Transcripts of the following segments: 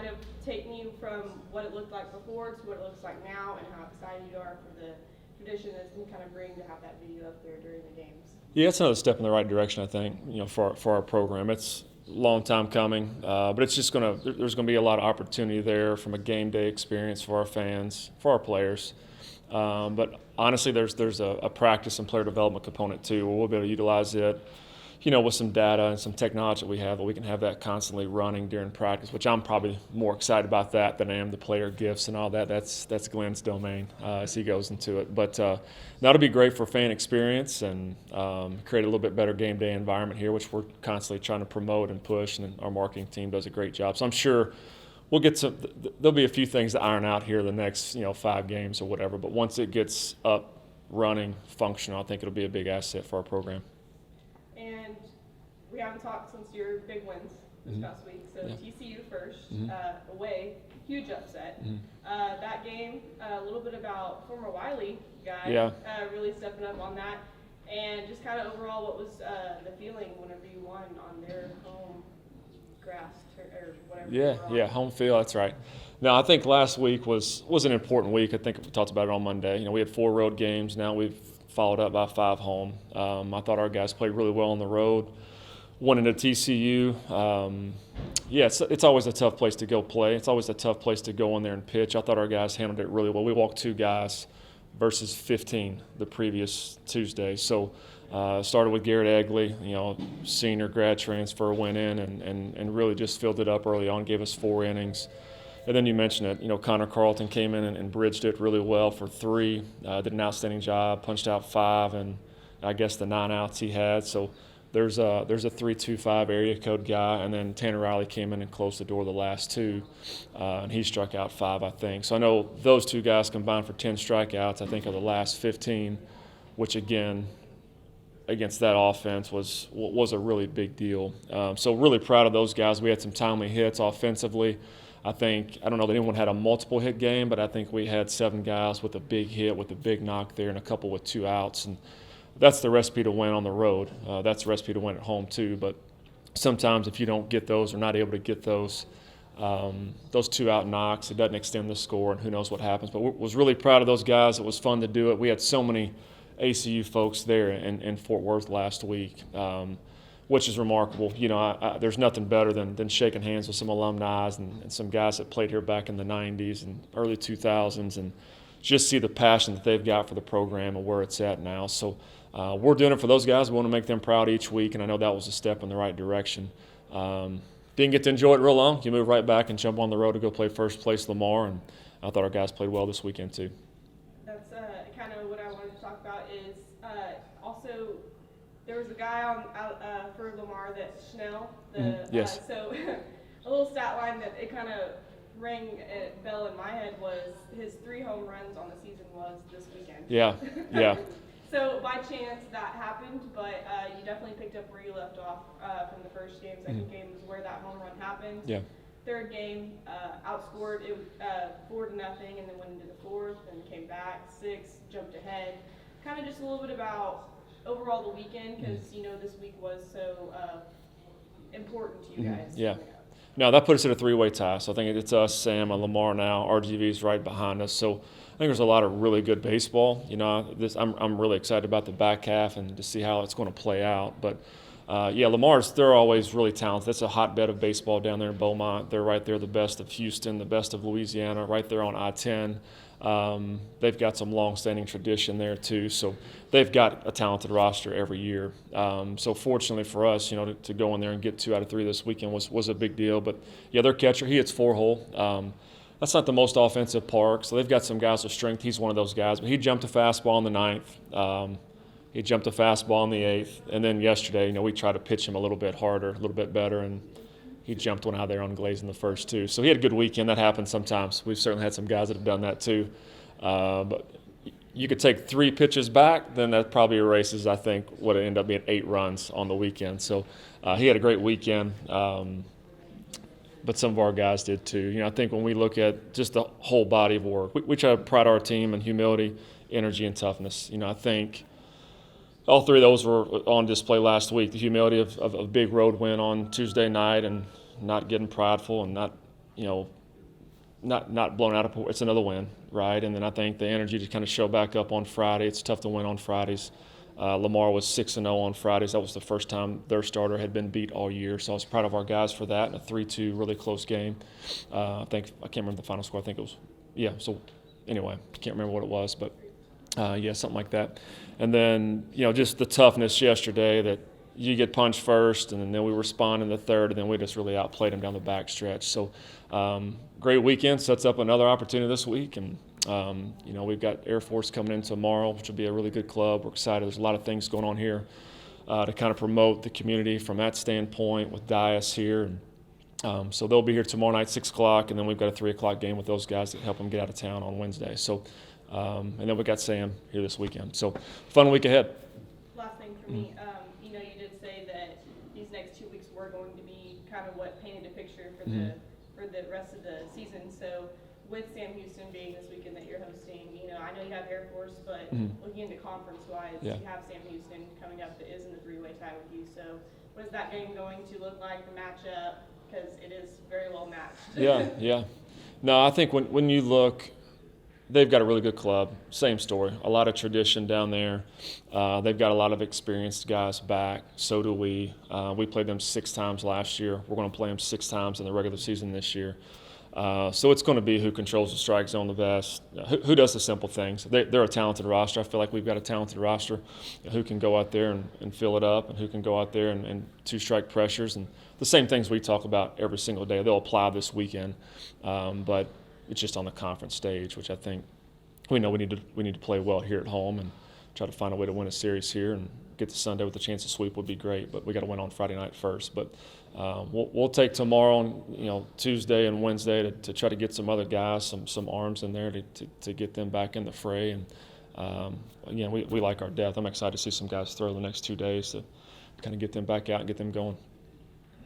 kind of take me from what it looked like before to what it looks like now, and how excited you are for the tradition that's going to kind of bring to have that video up there during the games? Yeah, it's another step in the right direction, I think, for our program. It's a long time coming, but it's just there's going to be a lot of opportunity there from a game day experience for our fans, for our players. But honestly, there's a practice and player development component too, where we'll be able to utilize it, with some data and some technology that we have, that we can have that constantly running during practice, which I'm probably more excited about that than I am the player gifts and all that. That's Glenn's domain as he goes into it. But that'll be great for fan experience and create a little bit better game day environment here, which we're constantly trying to promote and push, and our marketing team does a great job. So I'm sure we'll get there'll be a few things to iron out here the next 5 games or whatever. But once it gets up, running, functional, I think it'll be a big asset for our program. And we haven't talked since your big wins this past week. So Yeah. TCU first, away, huge upset. That game, a little bit about former Wiley guy, really stepping up on that. And just kind of overall, what was the feeling whenever you won on their home grass or whatever? Yeah, home field, that's right. Now, I think last week was an important week. I think we talked about it on Monday. We had 4 road games. Now we've followed up by 5 home. I thought our guys played really well on the road. Went into TCU. It's always a tough place to go play. It's always a tough place to go in there and pitch. I thought our guys handled it really well. We walked 2 guys versus 15 the previous Tuesday. So started with Garrett Egley, senior grad transfer, went in and really just filled it up early on, gave us 4 innings. And then you mentioned it, Connor Carlton came in and bridged it really well for 3, did an outstanding job, punched out 5, and I guess the 9 outs he had. So there's a 3-2-5 area code guy, and then Tanner Riley came in and closed the door the last 2, and he struck out 5, I think. So I know those 2 guys combined for 10 strikeouts, I think, of the last 15, which again, against that offense was a really big deal. So really proud of those guys. We had some timely hits offensively. I don't know that anyone had a multiple hit game, but I think we had 7 guys with a big hit, with a big knock there, and a couple with 2 outs. And that's the recipe to win on the road. That's the recipe to win at home too. But sometimes if you don't get those or not able to get those 2 out knocks, it doesn't extend the score, and who knows what happens. But was really proud of those guys. It was fun to do it. We had so many ACU folks there in Fort Worth last week, which is remarkable. There's nothing better than shaking hands with some alumni and some guys that played here back in the 90s and early 2000s, and just see the passion that they've got for the program and where it's at now. So we're doing it for those guys. We want to make them proud each week, and I know that was a step in the right direction. Didn't get to enjoy it real long. You move right back and jump on the road to go play first place Lamar, and I thought our guys played well this weekend too. That's kind of what I wanted to talk about is also there was a guy out for Lamar that Schnell. Yes. So a little stat line that it kind of rang a bell in my head was his 3 home runs on the season was this weekend. Yeah. So by chance that happened, but you definitely picked up where you left off from the first game. Second game was where that home run happened. Yeah. Third game, outscored it 4-0, and then went into the 4th, and came back 6, jumped ahead. Kind of just a little bit about overall the weekend, because this week was so important to you guys. Yeah. No, that put us at a 3-way tie. So I think it's us, Sam, and Lamar now. RGV's right behind us. So I think there's a lot of really good baseball. I'm really excited about the back half and to see how it's going to play out. But they're always really talented. That's a hotbed of baseball down there in Beaumont. They're right there, the best of Houston, the best of Louisiana, right there on I-10. They've got some long-standing tradition there too, so they've got a talented roster every year. So fortunately for us, to go in there and get 2 out of 3 this weekend was a big deal. But their catcher, he hits 4-hole. That's not the most offensive park, so they've got some guys with strength. He's one of those guys, but he jumped a fastball in the 9th. He jumped a fastball in the 8th, and then yesterday, we tried to pitch him a little bit harder, a little bit better, and he jumped one out there on Glaze in the first 2. So he had a good weekend. That happens sometimes. We've certainly had some guys that have done that too. But you could take 3 pitches back, then that probably erases, I think, what it ended up being 8 runs on the weekend. So he had a great weekend, but some of our guys did too. I think when we look at just the whole body of work, we try to pride our team in humility, energy, and toughness. I think all 3 of those were on display last week. The humility of a big road win on Tuesday night and not getting prideful and not not blown out of proportion. It's another win, right? And then I think the energy to kind of show back up on Friday. It's tough to win on Fridays. Lamar was 6-0 on Fridays. That was the first time their starter had been beat all year. So I was proud of our guys for that. And a 3-2 really close game. I can't remember the final score. I think it was, so anyway, I can't remember what it was, but something like that. And then, just the toughness yesterday that you get punched first, and then we respond in the third, and then we just really outplayed them down the back stretch. So great weekend, sets up another opportunity this week. And we've got Air Force coming in tomorrow, which will be a really good club. We're excited. There's a lot of things going on here to kind of promote the community from that standpoint with Dias here. And, so they'll be here tomorrow night, 6 o'clock, and then we've got a 3 o'clock game with those guys that help them get out of town on Wednesday. So, and then we got Sam here this weekend. So fun week ahead. Last thing for me, you did say that these next 2 weeks were going to be kind of what painted a picture for the rest of the season. So with Sam Houston being this weekend that you're hosting, I know you have Air Force, but looking into conference-wise, you have Sam Houston coming up that is in the 3-way tie with you. So what is that game going to look like, the matchup? Because it is very well matched. Yeah. No, I think when you look, they've got a really good club. Same story. A lot of tradition down there. They've got a lot of experienced guys back. So do we. We played them 6 times last year. We're going to play them 6 times in the regular season this year. So it's going to be who controls the strike zone the best, who does the simple things. They're a talented roster. I feel like we've got a talented roster who can go out there and fill it up, and who can go out there and 2-strike pressures. And the same things we talk about every single day, they'll apply this weekend. But it's just on the conference stage, which I think we know we need to play well here at home and try to find a way to win a series here, and get to Sunday with a chance to sweep would be great. But we got to win on Friday night first. But we'll take tomorrow and Tuesday and Wednesday to try to get some other guys, some arms in there to get them back in the fray. And again, we like our depth. I'm excited to see some guys throw the next 2 days to kind of get them back out and get them going.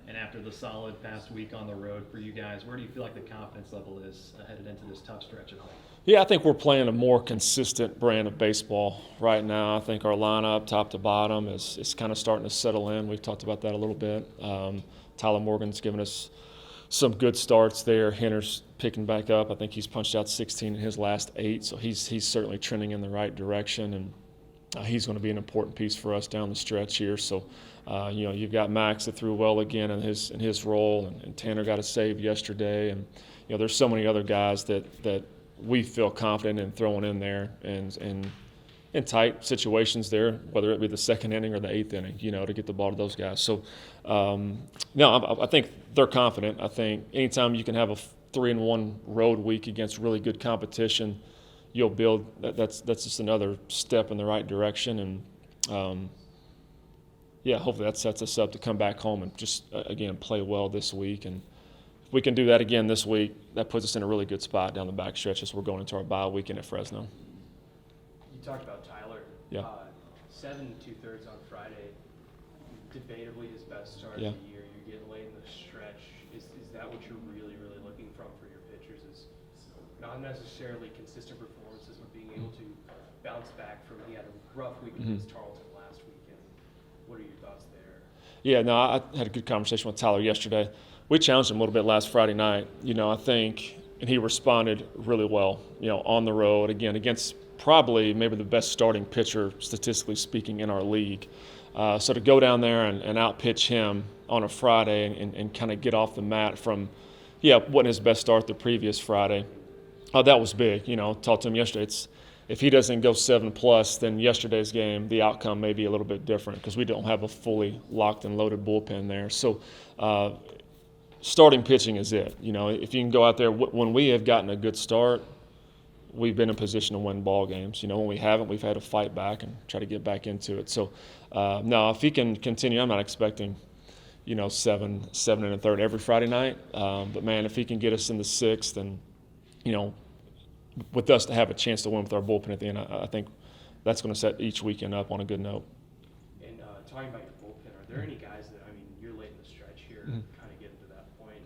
And after the solid past week on the road for you guys, where do you feel like the confidence level is headed into this tough stretch at home? Yeah, I think we're playing a more consistent brand of baseball right now. I think our lineup, top to bottom, is kind of starting to settle in. We've talked about that a little bit. Tyler Morgan's given us some good starts there. Henner's picking back up. I think he's punched out 16 in his last 8, so he's certainly trending in the right direction, and he's going to be an important piece for us down the stretch here. So, you've got Max that threw well again in his role, and Tanner got a save yesterday, and there's so many other guys that we feel confident in throwing in there and in tight situations there, whether it be the 2nd inning or the 8th inning, to get the ball to those guys. So, I think they're confident. I think anytime you can have a 3-1 road week against really good competition, you'll build. That's just another step in the right direction, and hopefully that sets us up to come back home and just again play well this week. And if we can do that again this week, that puts us in a really good spot down the back stretch as we're going into our bye weekend at Fresno. You talked about Tyler. Yeah. 7 2/3 on Friday. Debatably his best start of the year. You're getting late in the stretch. Is that what you're really, really looking from for your pitchers? Is not necessarily consistent performances, but being able to bounce back from, he had a rough week against Tarleton last weekend. What are your thoughts there? Yeah, no, I had a good conversation with Tyler yesterday. We challenged him a little bit last Friday night, I think, and he responded really well, on the road, again, against probably maybe the best starting pitcher, statistically speaking, in our league. So to go down there and out-pitch him on a Friday and kind of get off the mat from, wasn't his best start the previous Friday, that was big. Talked to him yesterday. If he doesn't go 7+, then yesterday's game, the outcome may be a little bit different because we don't have a fully locked and loaded bullpen there. So starting pitching is it. If you can go out there, when we have gotten a good start, we've been in position to win ball games. When we haven't, we've had to fight back and try to get back into it. So, no, if he can continue, I'm not expecting, 7 1/3 every Friday night. But, man, if he can get us in the 6th and, with us to have a chance to win with our bullpen at the end, I think that's going to set each weekend up on a good note. And talking about your bullpen, are there any guys that, you're late in the stretch here, kind of getting to that point,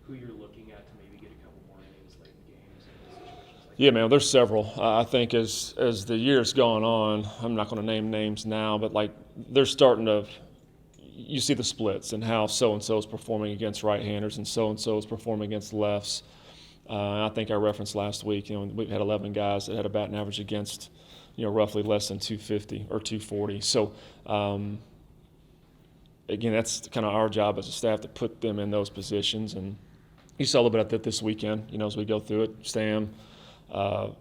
who you're looking at to maybe get a couple more innings late in games and situations like that? Yeah, man, there's several. I think as the year's gone on, I'm not going to name names now, but they're starting to, you see the splits and how so-and-so is performing against right-handers and so-and-so is performing against lefts. I think I referenced last week, we had 11 guys that had a batting average against, roughly less than 250 or 240. So, again, that's kind of our job as a staff to put them in those positions. And you saw a little bit of that this weekend, as we go through it. Stam,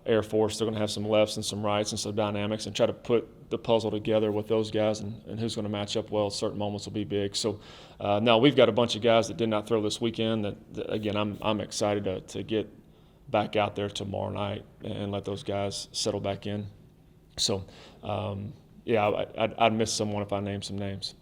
Air Force, they're going to have some lefts and some rights and some dynamics and try to put the puzzle together with those guys, and who's going to match up well at certain moments will be big. So, now we've got a bunch of guys that did not throw this weekend that again, I'm excited to get back out there tomorrow night and let those guys settle back in. So, I'd miss someone if I named some names.